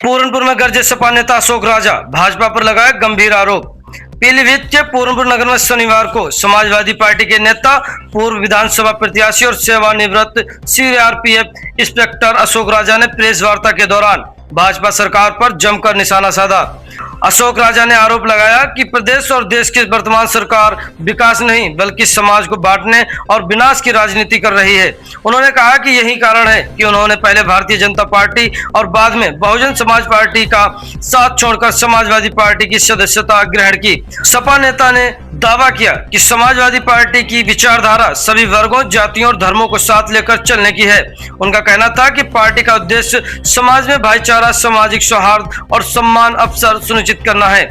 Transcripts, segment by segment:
पूरनपुर में गरजे सपा नेता अशोक राजा, भाजपा पर लगाया गंभीर आरोप। पीलीभीत के पूरनपुर नगर में शनिवार को समाजवादी पार्टी के नेता, पूर्व विधानसभा प्रत्याशी और सेवानिवृत्त सीआरपीएफ इंस्पेक्टर अशोक राजा ने प्रेस वार्ता के दौरान भाजपा सरकार पर जमकर निशाना साधा। अशोक राजा ने आरोप लगाया कि प्रदेश और देश की वर्तमान सरकार विकास नहीं बल्कि समाज को बांटने और विनाश की राजनीति कर रही है। उन्होंने कहा कि यही कारण है कि उन्होंने पहले भारतीय जनता पार्टी और बाद में बहुजन समाज पार्टी का साथ छोड़कर समाजवादी पार्टी की सदस्यता ग्रहण की। सपा नेता ने दावा किया कि समाजवादी पार्टी की विचारधारा सभी वर्गों, जातियों और धर्मों को साथ लेकर चलने की है। उनका कहना था कि पार्टी का उद्देश्य समाज में भाईचारा, सामाजिक सौहार्द और सम्मान अवसर सुनिश्चित करना है।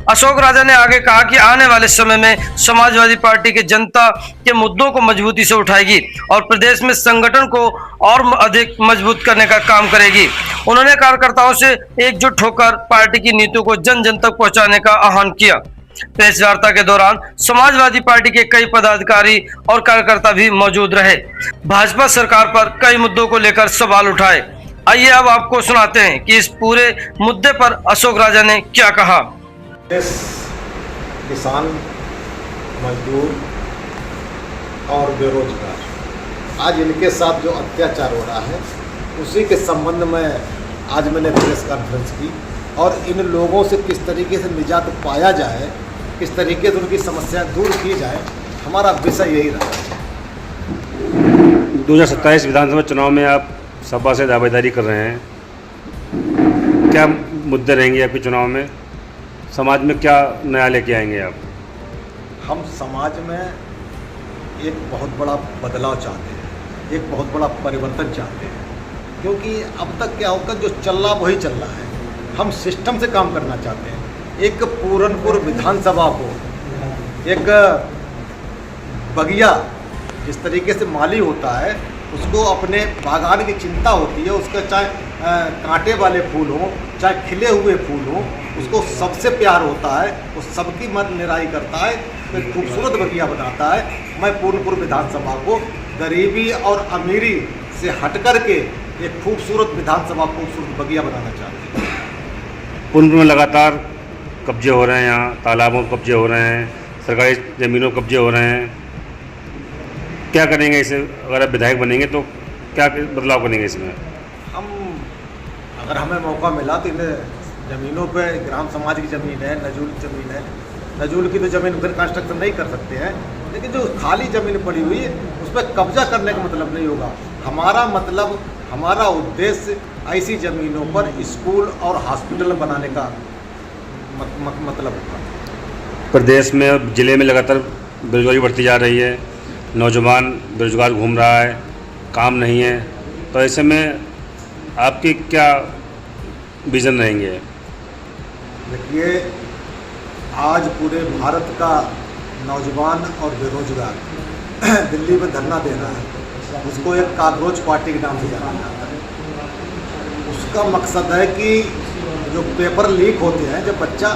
अशोक राजा ने आगे कहा कि आने वाले समय में समाजवादी पार्टी के जनता के मुद्दों को मजबूती से उठाएगी और प्रदेश में संगठन को और अधिक मजबूत करने का काम करेगी। उन्होंने कार्यकर्ताओं से एकजुट होकर पार्टी की नीतियों को जन जन तक पहुंचाने का आह्वान किया। प्रेस वार्ता के दौरान समाजवादी पार्टी के कई पदाधिकारी और कार्यकर्ता भी मौजूद रहे। भाजपा सरकार पर कई मुद्दों को लेकर सवाल उठाए। आइए अब आपको सुनाते हैं कि इस पूरे मुद्दे पर अशोक राजा ने क्या कहा। किसान, मजदूर और बेरोजगार, आज इनके साथ जो अत्याचार हो रहा है उसी के संबंध में आज मैंने प्रेस कॉन्फ्रेंस की और इन लोगों से किस तरीके से निजात पाया जाए, किस तरीके से उनकी समस्या दूर की जाए, हमारा विषय यही रहा है। 2027 विधानसभा चुनाव में आप सपा से दावेदारी कर रहे हैं, क्या मुद्दे रहेंगे आपके चुनाव में? समाज में क्या नया लेके आएंगे आप? हम समाज में एक बहुत बड़ा बदलाव चाहते हैं, एक बहुत बड़ा परिवर्तन चाहते हैं, क्योंकि अब तक क्या होकर जो चल रहा वही चल रहा है। हम सिस्टम से काम करना चाहते हैं। एक पूरनपुर विधानसभा को एक बगिया जिस तरीके से माली होता है उसको अपने बागान की चिंता होती है, उसका चाहे कांटे वाले फूल हों चाहे खिले हुए फूल हों, उसको सबसे प्यार होता है, वो सबकी मन निराई करता है, तो खूबसूरत बगिया बनाता है। मैं पूरनपुर विधानसभा को गरीबी और अमीरी से हट कर के एक खूबसूरत विधानसभा, खूबसूरत बगिया बनाना चाहते हैं। पूरनपुर में लगातार कब्जे हो रहे हैं, यहाँ तालाबों पर कब्जे हो रहे हैं, सरकारी ज़मीनों पर कब्जे हो रहे हैं। क्या करेंगे इसे? अगर आप विधायक बनेंगे तो क्या बदलाव करेंगे इसमें? हम अगर हमें मौका मिला तो इन ज़मीनों पे, ग्राम समाज की ज़मीन है, नजूल की ज़मीन है, नजूल की तो ज़मीन फिर कंस्ट्रक्शन नहीं कर सकते हैं, लेकिन जो खाली ज़मीन पड़ी हुई है उस पर कब्जा करने का मतलब नहीं होगा। हमारा मतलब, हमारा उद्देश्य ऐसी ज़मीनों पर स्कूल और हॉस्पिटल बनाने का मतलब होगा। प्रदेश में और ज़िले में लगातार बेरोजगारी बढ़ती जा रही है, नौजवान बेरोजगार घूम रहा है, काम नहीं है, तो ऐसे में आपके क्या विज़न रहेंगे? देखिए, आज पूरे भारत का नौजवान और बेरोजगार दिल्ली में धरना दे रहा है। उसको एक काकरोच पार्टी के नाम से जाना जाता है। उसका मकसद है कि जो पेपर लीक होते हैं, जब बच्चा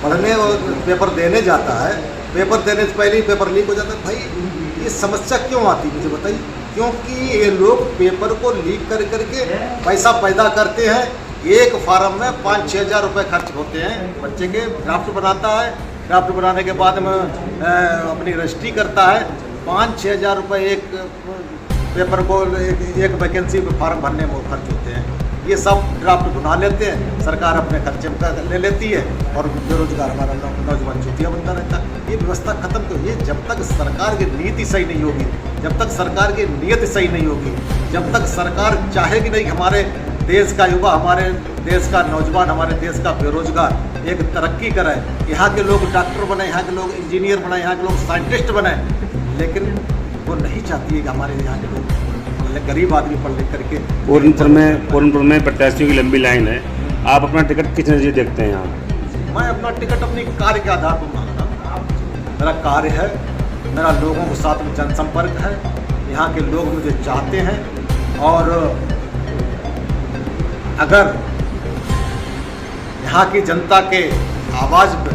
पढ़ने और पेपर देने जाता है, पेपर देने से पहले ही पेपर लीक हो जाता है। भाई ये समस्या क्यों आती है मुझे बताइए? क्योंकि ये लोग पेपर को लीक कर करके पैसा पैदा करते हैं। एक फार्म में 5-6 हज़ार रुपये खर्च होते हैं। बच्चे के ड्राफ्ट बनाता है, ड्राफ्ट बनाने के बाद में अपनी रजिस्ट्री करता है। 5-6 हज़ार रुपये एक पेपर को, एक वैकेंसी में फार्म भरने में खर्च होते हैं। ये सब ड्राफ्ट बना लेते हैं, सरकार अपने खर्चे में ले लेती है और बेरोजगार हमारा नौजवान चुतिया बनता रहता है। ये व्यवस्था खत्म क्यों? ये जब तक सरकार की नीति सही नहीं होगी, जब तक सरकार की नीयत सही नहीं होगी, जब तक सरकार चाहेगी नहीं हमारे देश का युवा, हमारे देश का नौजवान, हमारे देश का बेरोजगार एक तरक्की करे, यहाँ के लोग डॉक्टर बने, यहाँ के लोग इंजीनियर बने, यहाँ के लोग साइंटिस्ट बने, लेकिन वो नहीं चाहती है कि हमारे यहाँ के लोग गरीब आदमी पढ़ लिख करके। पूरनपुर में प्रत्याशियों की लंबी लाइन है, आप अपना टिकट किस नज़रिए देखते हैं यहाँ? मैं अपना टिकट अपनी कार्य के आधार पर मांगता हूँ। मेरा कार्य है, मेरा लोगों के साथ में जनसंपर्क है, यहाँ के लोग मुझे चाहते हैं, और अगर यहाँ की जनता के आवाज़ पर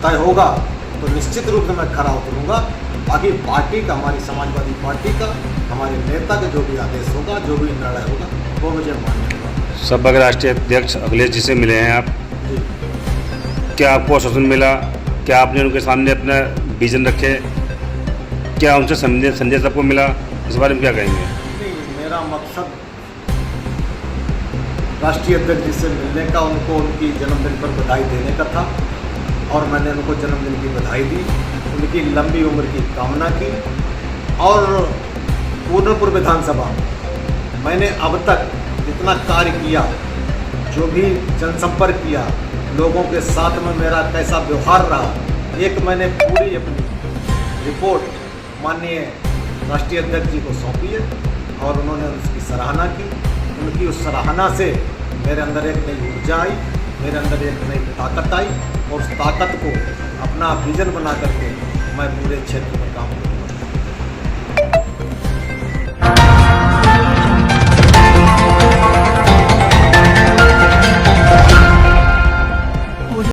तय होगा तो निश्चित रूप से मैं खरा उतरूँगा। बाकी पार्टी का, हमारी समाजवादी पार्टी का, हमारे नेता का जो भी आदेश होगा, जो भी निर्णय होगा, वो मुझे मान्य होगा। सपा के राष्ट्रीय अध्यक्ष अखिलेश जी से मिले हैं आप, जी। क्या आपको आश्वासन मिला? क्या आपने उनके सामने अपना विजन रखे? क्या उनसे संदेश आपको मिला? इस बारे में क्या कहेंगे? नहीं, मेरा मकसद राष्ट्रीय अध्यक्ष जी से मिलने का, उनको उनकी जन्मदिन पर बधाई देने का था और मैंने उनको जन्मदिन की बधाई दी, उनकी लंबी उम्र की कामना की। और पूर्णपुर विधानसभा मैंने अब तक जितना कार्य किया, जो भी जनसंपर्क किया, लोगों के साथ में मेरा कैसा व्यवहार रहा, एक मैंने पूरी अपनी रिपोर्ट माननीय राष्ट्रीय अध्यक्ष जी को सौंपी है और उन्होंने उसकी सराहना की। उनकी उस सराहना से मेरे अंदर एक नई ऊर्जा आई, मेरे अंदर एक नई ताकत आई और उस ताकत को अपना विजन बना करके मैं पूरे क्षेत्र में काम